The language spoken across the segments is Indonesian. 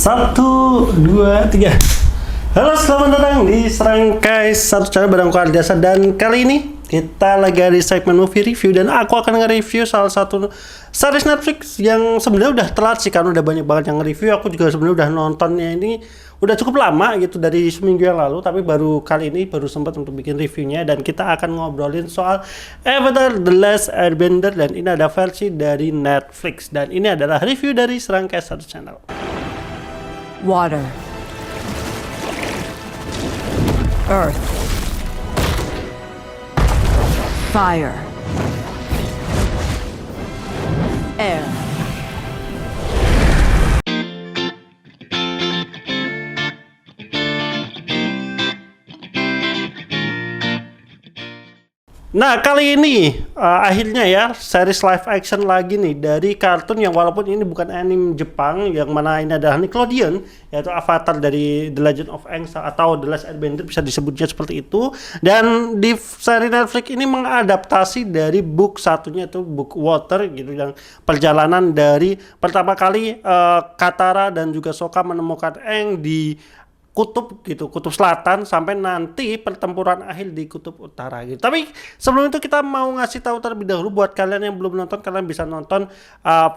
Satu, dua, tiga. Halo, selamat datang di Serangkai Satu Channel bareng aku Ardiasa. Dan kali ini kita lagi di segmen movie review. Dan aku akan nge-review salah satu series Netflix yang sebenarnya udah telat sih, karena udah banyak banget yang nge-review. Aku juga sebenarnya udah nontonnya ini udah cukup lama gitu, dari seminggu yang lalu. Tapi baru kali ini baru sempat untuk bikin reviewnya. Dan kita akan ngobrolin soal Avatar The Last Airbender. Dan ini ada versi dari Netflix. Dan ini adalah review dari Serangkai Satu Channel. Water, earth, fire, air. Nah, kali ini akhirnya ya series live action lagi nih dari kartun yang walaupun ini bukan anime Jepang, yang mana ini adalah Nickelodeon, yaitu Avatar dari The Legend of Aang atau The Last Airbender, bisa disebutnya seperti itu. Dan di seri Netflix ini mengadaptasi dari book satunya, itu book Water gitu, yang perjalanan dari pertama kali Katara dan juga Sokka menemukan Aang di kutub gitu, kutub selatan, sampai nanti pertempuran akhir di kutub utara gitu. Tapi sebelum itu kita mau ngasih tahu terlebih dahulu buat kalian yang belum nonton, kalian bisa nonton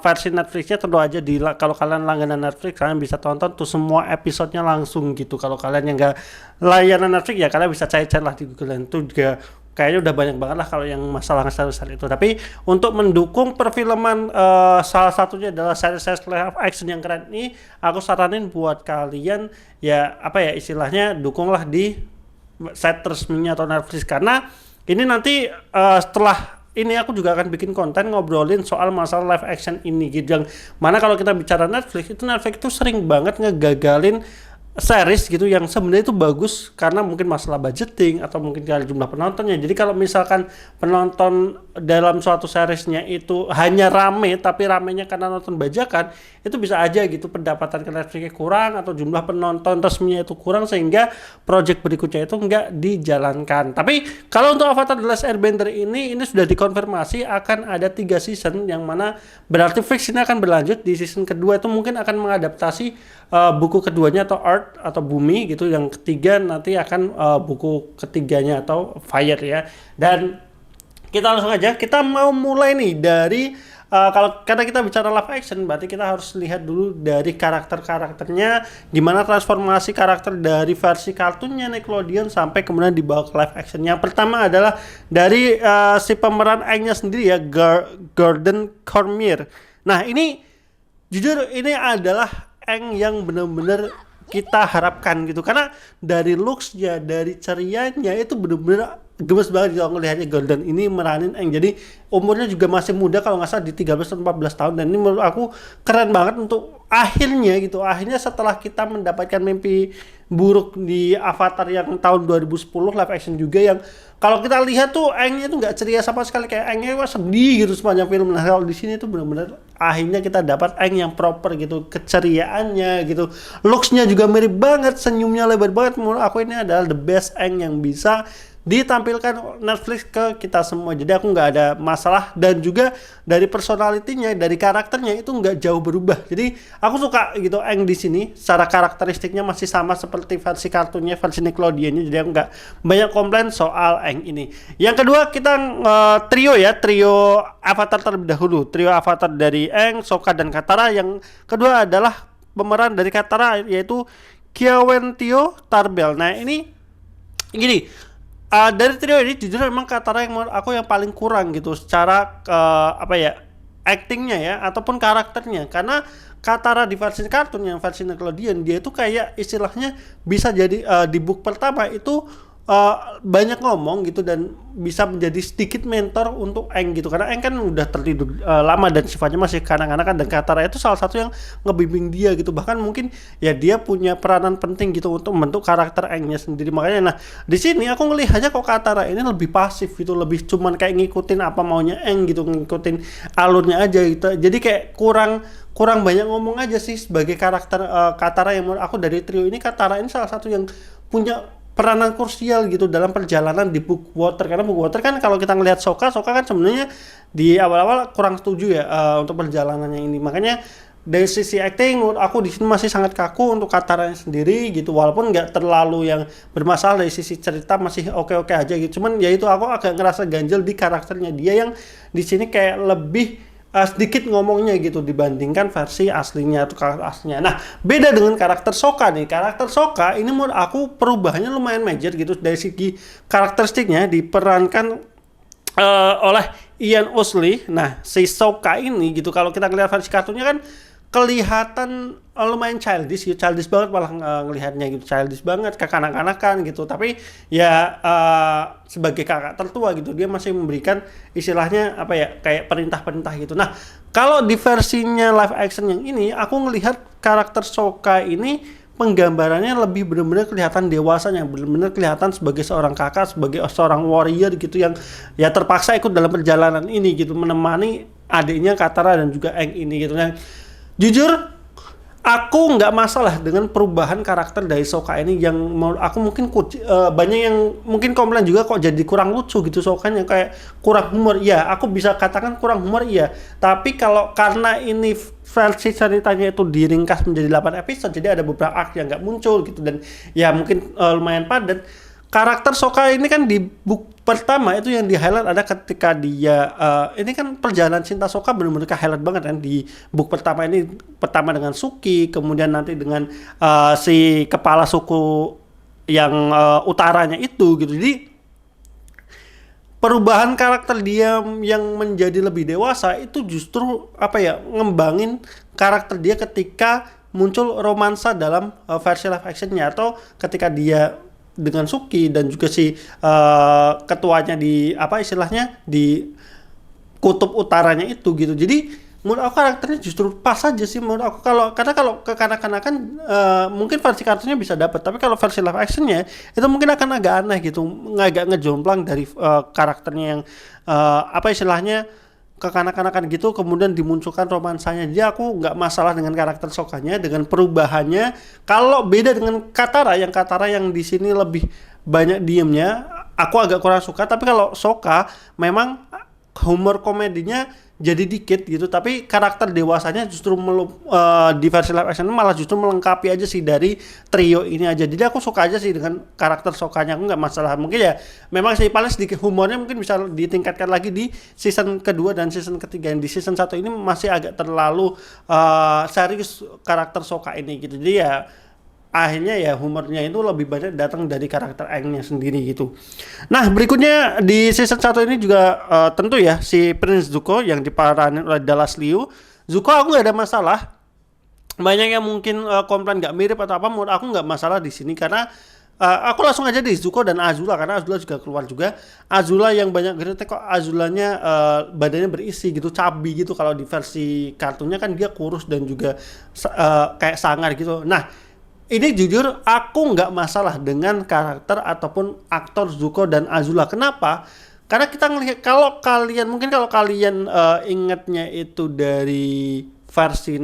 versi Netflixnya. Tentu aja kalau kalian langganan Netflix, kalian bisa tonton tuh semua episodenya langsung gitu. Kalau kalian yang enggak layanan Netflix ya kalian bisa cari-cari lah di Google, dan itu juga kayaknya udah banyak banget lah kalau yang masalah series itu. Tapi untuk mendukung perfilman salah satunya adalah series live action yang keren ini, aku saranin buat kalian ya istilahnya dukunglah di site resminya atau Netflix, karena ini nanti setelah ini aku juga akan bikin konten ngobrolin soal masalah live action ini gitu, yang mana kalau kita bicara Netflix itu sering banget ngegagalin series gitu yang sebenarnya itu bagus karena mungkin masalah budgeting atau mungkin dari jumlah penontonnya. Jadi kalau misalkan penonton dalam suatu seriesnya itu hanya rame, tapi ramenya karena nonton bajakan, itu bisa aja gitu pendapatan ke Netflix kurang atau jumlah penonton resminya itu kurang, sehingga project berikutnya itu enggak dijalankan. Tapi kalau untuk Avatar The Last Airbender ini sudah dikonfirmasi akan ada 3 season, yang mana berarti fix ini akan berlanjut di season kedua. Itu mungkin akan mengadaptasi buku keduanya atau Earth atau Bumi gitu, yang ketiga nanti akan buku ketiganya atau Fire ya. Dan kita langsung aja, kita mau mulai nih dari karena kita bicara live action, berarti kita harus lihat dulu dari karakternya, gimana transformasi karakter dari versi kartunnya Nickelodeon sampai kemudian dibawa ke live action. Yang pertama adalah dari si pemeran Aangnya sendiri ya, Gordon Cormier. Nah, ini jujur ini adalah Aang yang benar-benar kita harapkan gitu, karena dari looks-nya, dari cerianya itu benar-benar gemes banget gitu ngelihatnya. Gordon ini meranin Aang, jadi umurnya juga masih muda, kalau nggak salah di 13-14 tahun, dan ini menurut aku keren banget untuk akhirnya setelah kita mendapatkan mimpi buruk di Avatar yang tahun 2010 live action juga, yang kalau kita lihat tuh Aangnya tuh nggak ceria sama sekali, kayak Aangnya sedih gitu sepanjang film. Nah, kalau di sini tuh benar-benar akhirnya kita dapat Aang yang proper gitu, keceriaannya gitu, looks-nya juga mirip banget, senyumnya lebar banget. Menurut aku ini adalah the best Aang yang bisa ditampilkan Netflix ke kita semua. Jadi aku nggak ada masalah, dan juga dari personalitinya, dari karakternya itu nggak jauh berubah. Jadi aku suka gitu Aang di sini, secara karakteristiknya masih sama seperti versi kartunnya, versi Nickelodeon-nya. Jadi aku nggak banyak komplain soal Aang ini. Yang kedua kita trio Avatar terlebih dahulu. Trio Avatar dari Aang, Sokka, dan Katara. Yang kedua adalah pemeran dari Katara, yaitu Kiawentio Tarbell. Nah, ini gini, dari trio ini jujur memang Katara yang menurut aku yang paling kurang gitu secara actingnya ya ataupun karakternya, karena Katara di versi kartun yang versi Nickelodeon, dia itu kayak istilahnya bisa jadi di book pertama itu banyak ngomong gitu, dan bisa menjadi sedikit mentor untuk Aang gitu, karena Aang kan udah tertidur lama dan sifatnya masih kanak-kanakan, dan Katara itu salah satu yang ngebimbing dia gitu. Bahkan mungkin ya dia punya peranan penting gitu untuk membentuk karakter Aangnya sendiri. Makanya nah di sini aku ngelihatnya kok Katara ini lebih pasif gitu, lebih cuman kayak ngikutin apa maunya Aang gitu, ngikutin alurnya aja gitu. Jadi kayak kurang banyak ngomong aja sih sebagai karakter Katara. Yang menurut aku dari trio ini, Katara ini salah satu yang punya peranan krusial gitu dalam perjalanan di Book Water. Karena Book Water kan kalau kita ngelihat Sokka kan sebenarnya di awal-awal kurang setuju ya untuk perjalanannya ini. Makanya dari sisi acting menurut aku di sini masih sangat kaku untuk Kataranya sendiri gitu, walaupun nggak terlalu yang bermasalah dari sisi cerita, masih oke-oke aja gitu. Cuman ya itu aku agak ngerasa ganjel di karakternya dia yang di sini kayak lebih sedikit ngomongnya gitu dibandingkan versi aslinya atau karakter aslinya. Nah, beda dengan karakter Sokka nih. Karakter Sokka ini menurut aku perubahannya lumayan major gitu dari segi karakteristiknya, diperankan oleh Ian Owsley. Nah, si Sokka ini gitu kalau kita lihat versi kartunnya kan kelihatan lumayan childish gitu, childish banget malah ngelihatnya gitu, childish banget, kekanak-kanakan gitu. Tapi ya sebagai kakak tertua gitu, dia masih memberikan istilahnya apa ya, kayak perintah-perintah gitu. Nah, kalau di versinya live action yang ini, aku ngelihat karakter Sokka ini penggambarannya lebih benar-benar kelihatan dewasanya, benar-benar kelihatan sebagai seorang kakak, sebagai seorang warrior gitu yang ya terpaksa ikut dalam perjalanan ini gitu, menemani adiknya Katara dan juga Aang ini gitu. Nah, jujur aku nggak masalah dengan perubahan karakter dari Sokka ini yang menurut aku mungkin banyak yang mungkin komplain juga kok jadi kurang lucu gitu Sokkanya, kayak kurang humor. Ya, aku bisa katakan kurang humor iya. Tapi kalau karena ini versi ceritanya itu diringkas menjadi 8 episode, jadi ada beberapa arc yang nggak muncul gitu dan ya mungkin lumayan padat. Karakter Sokka ini kan di book pertama itu yang di highlight ada ketika dia ini kan perjalanan cinta Sokka benar-benar ke highlight banget kan di book pertama ini, pertama dengan Suki, kemudian nanti dengan si kepala suku yang utaranya itu gitu. Jadi perubahan karakter dia yang menjadi lebih dewasa itu justru apa ya, ngembangin karakter dia ketika muncul romansa dalam versi live actionnya, atau ketika dia dengan Suki dan juga si ketuanya di apa istilahnya di kutub utaranya itu gitu. Jadi menurut aku karakternya justru pas aja sih menurut aku, karena kalau kekanak-kanakan mungkin versi kartunya bisa dapat, tapi kalau versi live actionnya itu mungkin akan agak aneh gitu, agak ngejomplang dari karakternya yang apa istilahnya kekanak-kanakan gitu, kemudian dimunculkan romansanya. Jadi aku nggak masalah dengan karakter Sokkanya, dengan perubahannya. Kalau beda dengan Katara yang di sini lebih banyak diemnya, aku agak kurang suka. Tapi kalau Sokka memang humor komedinya jadi dikit gitu, tapi karakter dewasanya justru di versi live action malah justru melengkapi aja sih dari trio ini aja. Jadi aku suka aja sih dengan karakter Sokkanya, aku nggak masalah. Mungkin ya memang sih paling sedikit humornya mungkin bisa ditingkatkan lagi di season kedua dan season ketiga. Yang di season 1 ini masih agak terlalu serius karakter Sokka ini gitu. Jadi ya akhirnya ya humornya itu lebih banyak datang dari karakter Aangnya sendiri gitu. Nah, berikutnya di season 1 ini juga tentu ya si Prince Zuko yang diperanin oleh Dallas Liu. Zuko aku nggak ada masalah. Banyak yang mungkin komplain nggak mirip atau apa, menurut aku nggak masalah di sini karena aku langsung aja di Zuko dan Azula, karena Azula juga keluar juga. Azula yang banyak kritik kok Azulanya badannya berisi gitu, cabi gitu. Kalau di versi kartunnya kan dia kurus dan juga kayak sangar gitu. Nah, ini jujur aku nggak masalah dengan karakter ataupun aktor Zuko dan Azula. Kenapa? Karena kita ngelihat kalau kalian ingatnya itu dari versi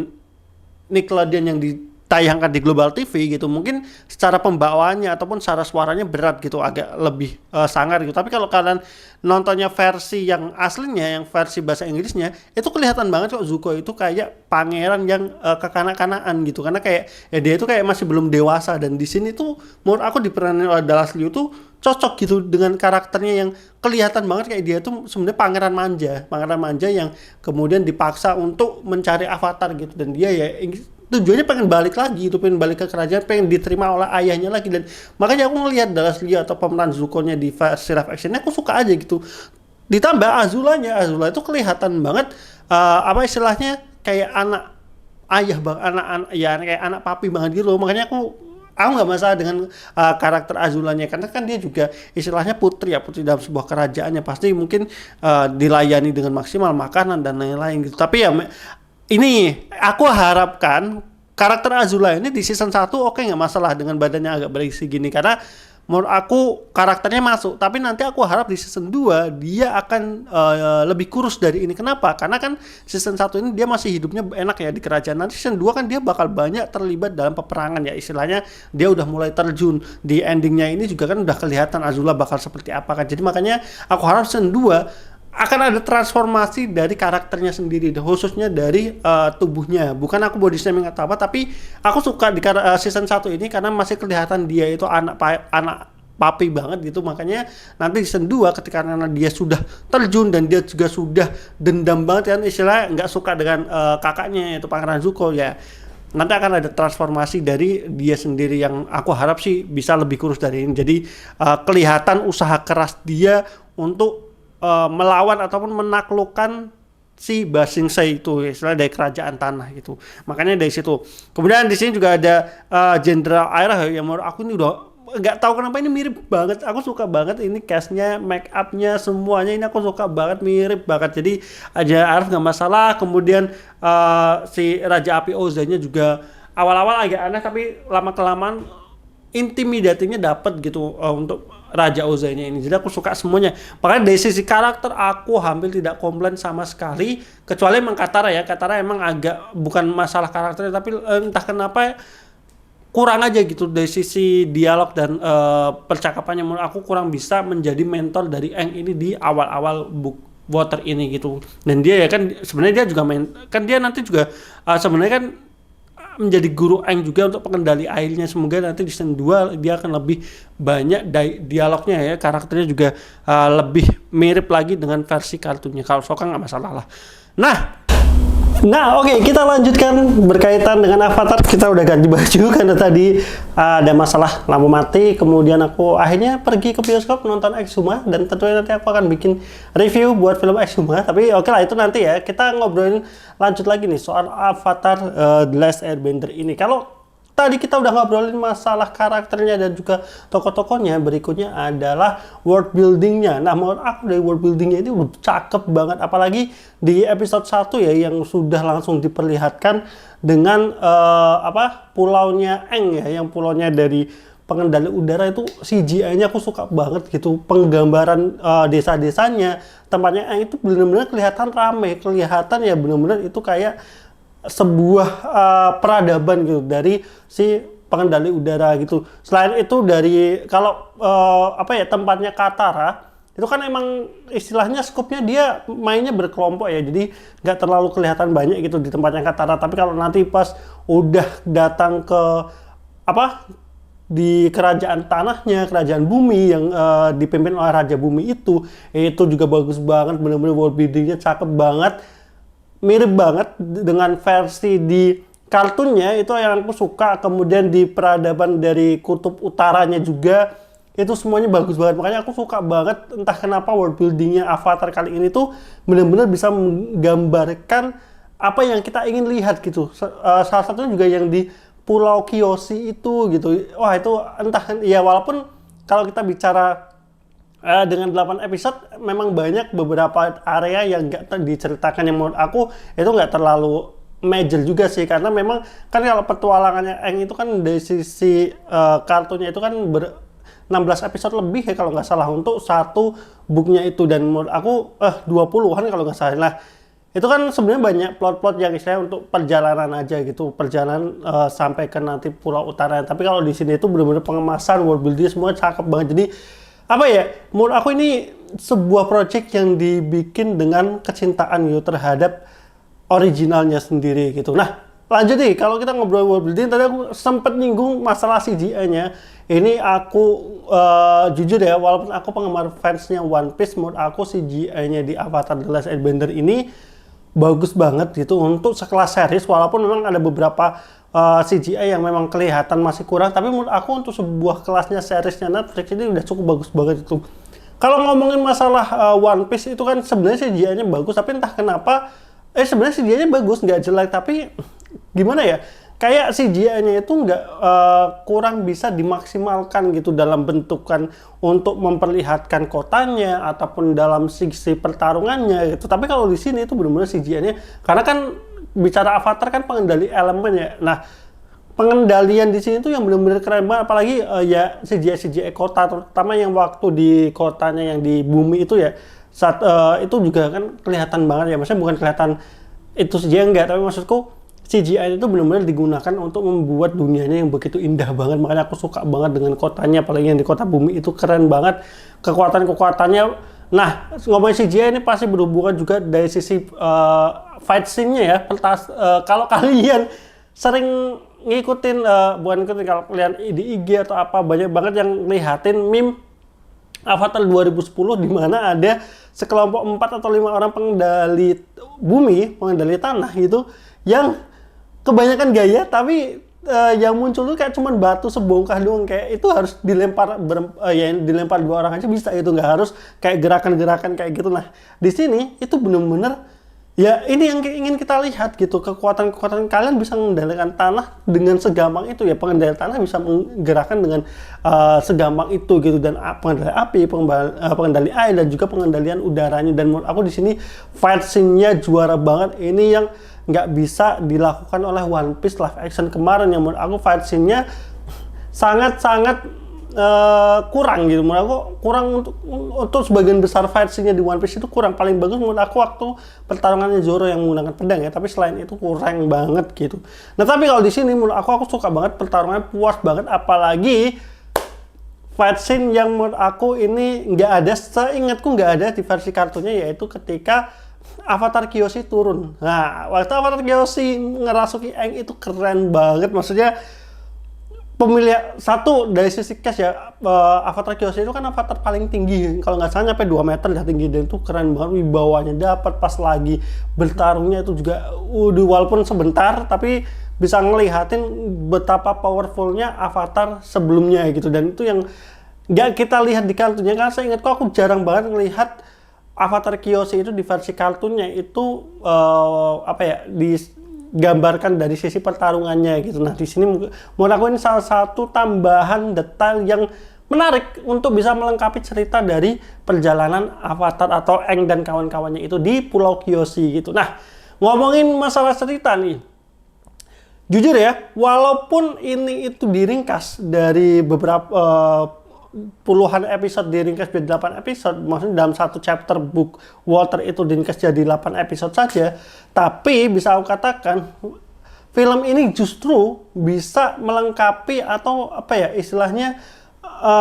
Nickelodeon yang ditayangkan di Global TV gitu, mungkin secara pembawaannya ataupun secara suaranya berat gitu, agak lebih sangar gitu. Tapi kalau kalian nontonnya versi yang aslinya, yang versi bahasa Inggrisnya, itu kelihatan banget kok Zuko itu kayak pangeran yang kekanak-kanakan gitu, karena kayak ya dia itu kayak masih belum dewasa. Dan di sini tuh menurut aku diperanin oleh Dallas Liu tuh cocok gitu dengan karakternya yang kelihatan banget kayak dia tuh sebenarnya pangeran manja yang kemudian dipaksa untuk mencari avatar gitu, dan dia ya tujuannya pengen balik lagi itu, pengen balik ke kerajaan, pengen diterima oleh ayahnya lagi. Dan makanya aku ngelihat Dallas Liu atau pemeran Zuko-nya di versi live action-nya aku suka aja gitu. Ditambah Azula itu kelihatan banget apa istilahnya kayak anak ayah bang, anak ya kayak anak papi banget gitu loh. Makanya aku nggak masalah dengan karakter Azulanya, karena kan dia juga istilahnya putri dalam sebuah kerajaannya, pasti mungkin dilayani dengan maksimal makanan dan lain-lain gitu. Tapi ya ini aku harapkan karakter Azula ini di season 1 oke, nggak masalah dengan badannya agak berisi gini, karena menurut aku karakternya masuk. Tapi nanti aku harap di season 2 dia akan lebih kurus dari ini. Kenapa? Karena kan season 1 ini dia masih hidupnya enak ya di kerajaan. Nanti season 2 kan dia bakal banyak terlibat dalam peperangan ya, istilahnya dia udah mulai terjun. Di endingnya ini juga kan udah kelihatan Azula bakal seperti apa kan. Jadi makanya aku harap season 2 akan ada transformasi dari karakternya sendiri, khususnya dari tubuhnya. Bukan aku body shaming atau apa, tapi aku suka di season 1 ini karena masih kelihatan dia itu anak papi banget gitu. Makanya nanti season 2 ketika dia sudah terjun dan dia juga sudah dendam banget kan, istilahnya nggak suka dengan kakaknya yaitu Pangeran Zuko ya. Nanti akan ada transformasi dari dia sendiri yang aku harap sih bisa lebih kurus dari ini. Jadi kelihatan usaha keras dia untuk melawan ataupun menaklukkan si Ba Sing Se itu, istilah dari kerajaan tanah gitu. Makanya dari situ. Kemudian di sini juga ada Jenderal Aira yang menurut aku ini udah nggak tahu kenapa ini mirip banget. Aku suka banget ini cast-nya, make up-nya, semuanya ini aku suka banget, mirip banget. Jadi aja Arif nggak masalah. Kemudian si Raja Api Ozanya juga awal-awal agak aneh tapi lama-kelamaan intimidatingnya dapat gitu untuk Raja Ozanya ini. Jadi aku suka semuanya. Makanya dari sisi karakter aku hampir tidak komplain sama sekali, kecuali emang Katara ya. Katara emang agak bukan masalah karakternya, tapi entah kenapa kurang aja gitu dari sisi dialog dan percakapannya. Menurut aku kurang bisa menjadi mentor dari Aang ini di awal-awal book Water ini gitu. Dan dia ya kan sebenarnya dia juga kan dia nanti juga sebenarnya kan menjadi guru Aang juga untuk pengendali airnya. Semoga nanti di season 2 dia akan lebih banyak dialognya ya, karakternya juga lebih mirip lagi dengan versi kartunnya. Kalau Sokka nggak masalah lah. Nah, oke, kita lanjutkan berkaitan dengan Avatar. Kita udah ganti baju karena tadi ada masalah lampu mati. Kemudian aku akhirnya pergi ke bioskop nonton Exhuma, dan tentunya nanti aku akan bikin review buat film Exhuma. Tapi oke lah, itu nanti ya. Kita ngobrolin lanjut lagi nih soal Avatar The Last Airbender ini. Kalau tadi kita udah ngobrolin masalah karakternya dan juga tokoh-tokohnya, berikutnya adalah world buildingnya. Nah, menurut aku dari world buildingnya itu udah cakep banget, apalagi di episode 1 ya yang sudah langsung diperlihatkan dengan pulaunya Aang ya, yang pulaunya dari pengendali udara itu CGI-nya aku suka banget gitu. Penggambaran desa-desanya, tempatnya Aang itu benar-benar kelihatan ramai, kelihatan ya benar-benar itu kayak sebuah peradaban gitu dari si pengendali udara gitu. Selain itu dari kalau tempatnya Katara itu kan emang istilahnya skopnya dia mainnya berkelompok ya, jadi nggak terlalu kelihatan banyak gitu di tempatnya Katara. Tapi kalau nanti pas udah datang ke di kerajaan tanahnya, kerajaan bumi yang dipimpin oleh Raja Bumi itu juga bagus banget, bener-bener world buildingnya cakep banget. Mirip banget dengan versi di kartunnya, itu yang aku suka. Kemudian di peradaban dari kutub utaranya juga itu semuanya bagus banget. Makanya aku suka banget, entah kenapa world buildingnya Avatar kali ini tuh benar-benar bisa menggambarkan apa yang kita ingin lihat gitu. Salah satunya juga yang di Pulau Kyoshi itu gitu. Wah, itu entah ya, walaupun kalau kita bicara dengan 8 episode memang banyak beberapa area yang nggak diceritakan, yang menurut aku itu nggak terlalu major juga sih, karena memang kan kalau petualangannya Aang itu kan dari sisi kartunya itu kan 16 episode lebih ya kalau nggak salah untuk satu booknya itu, dan menurut aku 20-an kalau nggak salah. Nah, itu kan sebenarnya banyak plot-plot yang istilahnya untuk perjalanan aja gitu, perjalanan sampai ke nanti Pulau Utara. Tapi kalau di sini itu benar-benar pengemasan world building semua cakep banget. Jadi menurut aku ini sebuah project yang dibikin dengan kecintaan gitu terhadap originalnya sendiri gitu. Nah, lanjut nih, kalau kita ngobrol world building, tadi aku sempet nyinggung masalah CGI-nya. Ini aku jujur ya, walaupun aku penggemar fansnya One Piece, menurut aku CGI-nya di Avatar The Last Airbender ini bagus banget gitu untuk sekelas series, walaupun memang ada beberapa CGI yang memang kelihatan masih kurang, tapi menurut aku untuk sebuah kelasnya seriesnya Netflix ini udah cukup bagus banget itu. Kalau ngomongin masalah One Piece itu kan sebenarnya CGI-nya bagus, tapi entah kenapa sebenarnya CGI-nya bagus, nggak jelek, tapi gimana ya, kayak CGI-nya itu nggak kurang bisa dimaksimalkan gitu dalam bentukan untuk memperlihatkan kotanya ataupun dalam sisi pertarungannya gitu. Tapi kalau di sini itu benar-benar CGI-nya, karena kan bicara Avatar kan pengendali elemen ya. Nah, pengendalian di sini tuh yang benar-benar keren banget, apalagi ya CGI kota, terutama yang waktu di kotanya yang di bumi itu ya, saat itu juga kan kelihatan banget ya. Maksudnya bukan kelihatan itu CGI enggak, tapi maksudku CGI itu benar-benar digunakan untuk membuat dunianya yang begitu indah banget. Makanya aku suka banget dengan kotanya, apalagi yang di kota bumi itu keren banget. Kekuatannya Nah, ngomongin CGI ini pasti berhubungan juga dari sisi fight scene-nya ya. Kalau kalian sering ngikutin, bukan ngikutin, kalau kalian di IG atau apa, banyak banget yang ngelihatin meme Avatar 2010 di mana ada sekelompok 4 atau 5 orang pengendali bumi, pengendali tanah gitu, yang kebanyakan gaya, tapi yang muncul tuh kayak cuman batu sebongkah doang, kayak itu harus dilempar ya dilempar 2 orang aja bisa, itu nggak harus kayak gerakan-gerakan kayak gitu. Nah, di sini itu bener-bener ya ini yang ingin kita lihat gitu, kekuatan kalian bisa mengendalikan tanah dengan segampang itu ya, pengendali tanah bisa menggerakkan dengan segampang itu gitu, dan pengendali api, pengendali air, dan juga pengendalian udaranya. Dan menurut aku di sini fight scene-nya juara banget, ini yang nggak bisa dilakukan oleh One Piece live action kemarin, yang menurut aku fight scene-nya sangat-sangat kurang gitu. Menurut aku kurang untuk sebagian besar fight scene-nya di One Piece itu kurang. Paling bagus menurut aku waktu pertarungannya Zoro yang menggunakan pedang ya, tapi selain itu kurang banget gitu. Nah, tapi kalau di sini menurut aku suka banget, pertarungannya puas banget, apalagi fight scene yang menurut aku ini nggak ada, seingatku nggak ada di versi kartunya, yaitu ketika Avatar Kyoshi turun. Nah, waktu Avatar Kyoshi ngerasuki Aang itu keren banget. Maksudnya pemilihan satu dari sisi cast ya, Avatar Kyoshi itu kan avatar paling tinggi. Kalau nggak salah nyampe 2 meter ya tinggi, dan itu keren banget, wibawanya dapat, pas lagi bertarungnya itu juga walaupun sebentar tapi bisa ngelihatin betapa powerfulnya Avatar sebelumnya gitu. Dan itu yang nggak kita lihat di kartunya, karena saya ingat kok aku jarang banget ngelihat Avatar Kyoshi itu di versi kartunnya itu digambarkan dari sisi pertarungannya gitu. Nah, di sini menurut aku ini salah satu tambahan detail yang menarik untuk bisa melengkapi cerita dari perjalanan Avatar atau Aang dan kawan-kawannya itu di Pulau Kyoshi gitu. Nah, ngomongin masalah cerita nih, jujur ya, walaupun ini itu diringkas dari beberapa puluhan episode, diringkas jadi 8 episode, maksudnya dalam satu chapter book Water itu diringkas jadi 8 episode saja, tapi bisa aku katakan film ini justru bisa melengkapi atau apa ya istilahnya,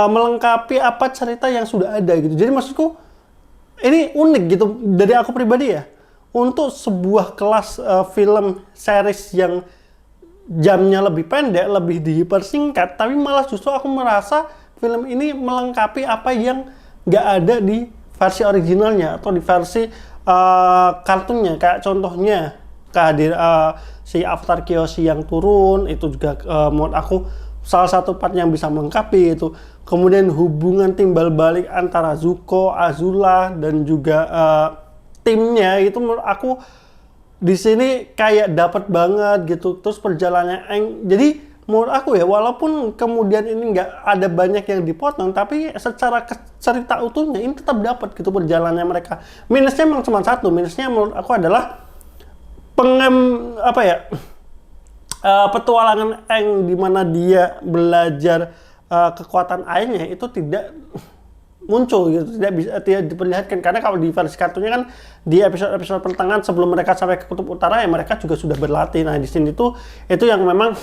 melengkapi apa cerita yang sudah ada gitu. Jadi maksudku ini unik gitu dari aku pribadi ya, untuk sebuah kelas film series yang jamnya lebih pendek, lebih dipersingkat, tapi malah justru aku merasa film ini melengkapi apa yang nggak ada di versi originalnya atau di versi kartunnya. Kayak contohnya si Avatar Kyoshi yang turun itu juga menurut aku salah satu part yang bisa melengkapi itu. Kemudian hubungan timbal balik antara Zuko, Azula, dan juga timnya itu menurut aku di sini kayak dapat banget gitu. Terus perjalanannya Aang, jadi menurut aku ya, walaupun kemudian ini nggak ada banyak yang dipotong, tapi secara cerita utuhnya ini tetap dapat gitu perjalanannya mereka. Minusnya memang cuma satu, minusnya menurut aku adalah petualangan Aang di mana dia belajar kekuatan airnya itu tidak muncul gitu, tidak diperlihatkan. Karena kalau di versi kartunya kan di episode pertengahan sebelum mereka sampai ke Kutub Utara ya mereka juga sudah berlatih. Nah, di sini tuh itu yang memang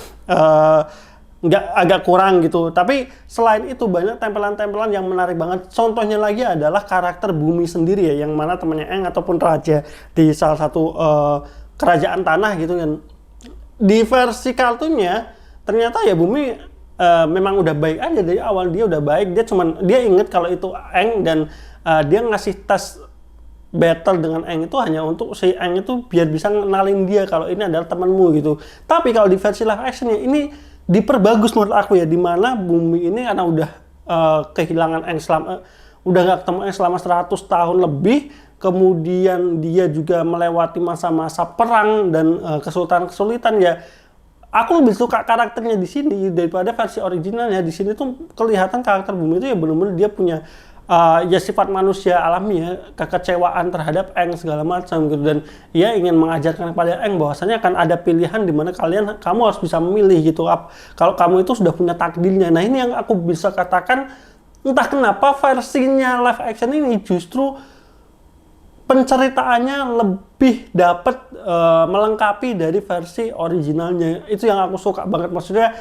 agak kurang gitu. Tapi selain itu banyak tempelan-tempelan yang menarik banget. Contohnya lagi adalah karakter Bumi sendiri ya, yang mana temannya Aang ataupun raja di salah satu kerajaan tanah gitu kan. Di versi kartunya ternyata ya Bumi memang udah baik aja dari awal, dia udah baik, dia inget kalau itu Aang, dan dia ngasih tes battle dengan Aang itu hanya untuk si Aang itu biar bisa ngenalin dia kalau ini adalah temanmu gitu. Tapi kalau di versi live actionnya ini diperbagus menurut aku ya, dimana Bumi ini karena udah kehilangan Aang udah nggak ketemu Aang selama 100 tahun lebih, kemudian dia juga melewati masa-masa perang dan kesulitan-kesulitan ya. Aku lebih suka karakternya di sini daripada versi originalnya. Di sini tuh kelihatan karakter Bumi itu ya benar-benar dia punya ya sifat manusia alami ya, kekecewaan terhadap Aang segala macam gitu, dan ia ingin mengajarkan kepada Aang bahwasanya akan ada pilihan di mana kamu harus bisa memilih gitu. Kalau kamu itu sudah punya takdirnya. Nah, ini yang aku bisa katakan entah kenapa versinya live action ini justru penceritaannya lebih dapat melengkapi dari versi originalnya. Itu yang aku suka banget. Maksudnya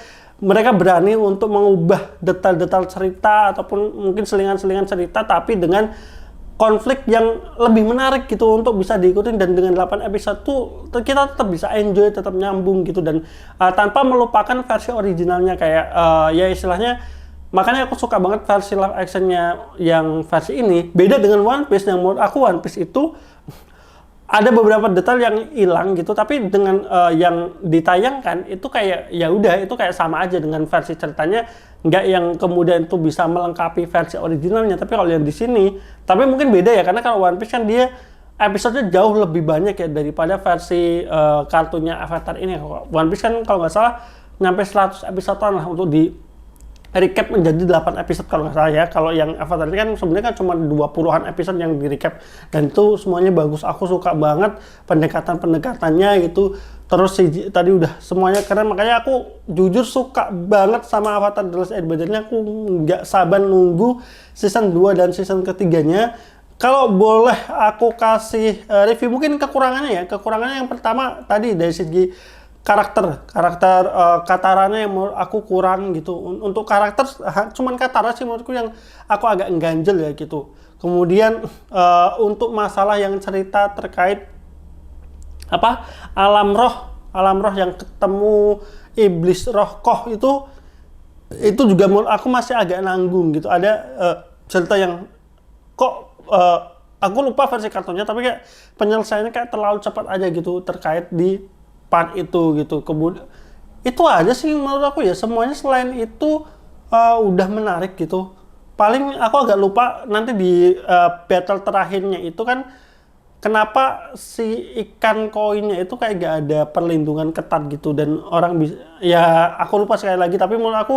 mereka berani untuk mengubah detail-detail cerita ataupun mungkin selingan-selingan cerita, tapi dengan konflik yang lebih menarik gitu untuk bisa diikutin, dan dengan 8 episode tuh kita tetap bisa enjoy, tetap nyambung gitu, dan tanpa melupakan versi originalnya kayak ya istilahnya. Makanya aku suka banget versi live actionnya yang versi ini, beda dengan One Piece yang menurut aku One Piece itu ada beberapa detail yang hilang gitu, tapi dengan yang ditayangkan itu kayak ya udah, itu kayak sama aja dengan versi ceritanya, nggak yang kemudian itu bisa melengkapi versi originalnya. Tapi kalau yang di sini, tapi mungkin beda ya, karena kalau One Piece kan dia episode-nya jauh lebih banyak ya daripada versi kartunya Avatar ini. One Piece kan kalau nggak salah nyampe 100 episode lah untuk di recap menjadi 8 episode kalau nggak salah ya. Kalau yang Avatar ini kan sebenarnya kan cuma 20-an episode yang di recap, dan itu semuanya bagus. Aku suka banget pendekatan-pendekatannya gitu. Terus tadi udah semuanya keren, makanya aku jujur suka banget sama Avatar The Last Airbender-nya. Aku nggak sabar nunggu season 2 dan season ketiganya. Kalau boleh aku kasih review mungkin kekurangannya ya. Kekurangannya yang pertama tadi dari segi karakter Kataranya yang menurut aku kurang gitu. Untuk karakter cuman Katara sih menurutku yang aku agak ganjel ya gitu. Kemudian untuk masalah yang cerita terkait apa alam roh yang ketemu iblis roh Koh itu juga menurut aku masih agak nanggung gitu. Ada cerita yang kok aku lupa versi kartunya, tapi kayak penyelesaiannya kayak terlalu cepat aja gitu terkait di part itu gitu. Kemudian itu aja sih menurut aku ya, semuanya selain itu udah menarik gitu. Paling aku agak lupa nanti di battle terakhirnya itu kan kenapa si ikan koinnya itu kayak gak ada perlindungan ketat gitu, dan orang bisa ya, aku lupa sekali lagi, tapi menurut aku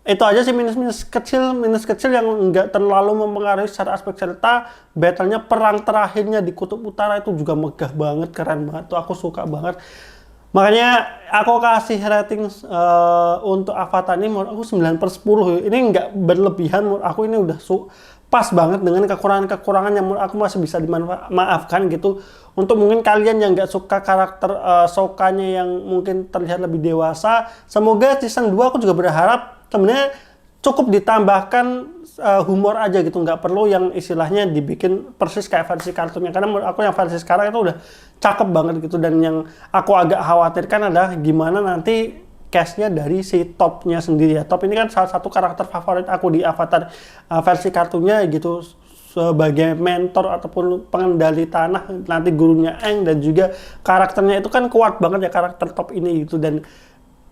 itu aja sih minus kecil yang nggak terlalu mempengaruhi secara aspek cerita. Battlenya perang terakhirnya di Kutub Utara itu juga megah banget, keren banget tuh, aku suka banget. Makanya aku kasih rating untuk Avatar ini menurut aku 9/10. Ini nggak berlebihan, menurut aku ini udah pas banget dengan kekurangan-kekurangan yang menurut aku masih bisa dimaafkan gitu. Untuk mungkin kalian yang nggak suka karakter Sokka-nya yang mungkin terlihat lebih dewasa, semoga season 2 aku juga berharap sebenarnya cukup ditambahkan humor aja gitu, nggak perlu yang istilahnya dibikin persis kayak versi kartunya, karena menurut aku yang versi sekarang itu udah cakep banget gitu. Dan yang aku agak khawatirkan adalah gimana nanti cast-nya dari si Toph-nya sendiri ya. Toph ini kan salah satu karakter favorit aku di Avatar versi kartunya gitu, sebagai mentor ataupun pengendali tanah, nanti gurunya Aang, dan juga karakternya itu kan kuat banget ya karakter Toph ini gitu. Dan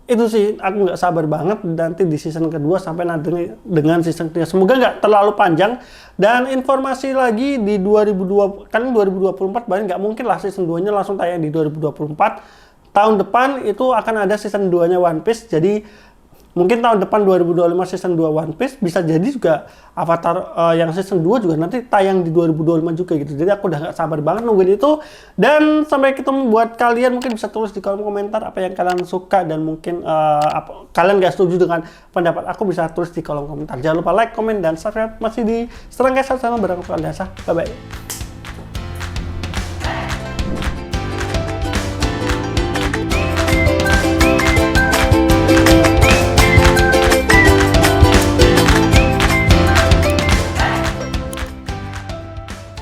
itu sih aku nggak sabar banget nanti di season kedua sampai nanti dengan season ketiga. Semoga nggak terlalu panjang. Dan informasi lagi di 2024 bahkan nggak mungkin lah season 2 nya langsung tayang di 2024. Tahun depan itu akan ada season 2 nya One Piece, jadi mungkin tahun depan 2025 season 2 One Piece, bisa jadi juga Avatar yang season 2 juga nanti tayang di 2025 juga gitu. Jadi aku udah gak sabar banget nungguin itu. Dan sampai ketemu buat kalian, mungkin bisa tulis di kolom komentar apa yang kalian suka, dan mungkin kalian gak setuju dengan pendapat aku, bisa tulis di kolom komentar. Jangan lupa like, komen, dan subscribe. Masih di Serangga sama bareng Bye bye.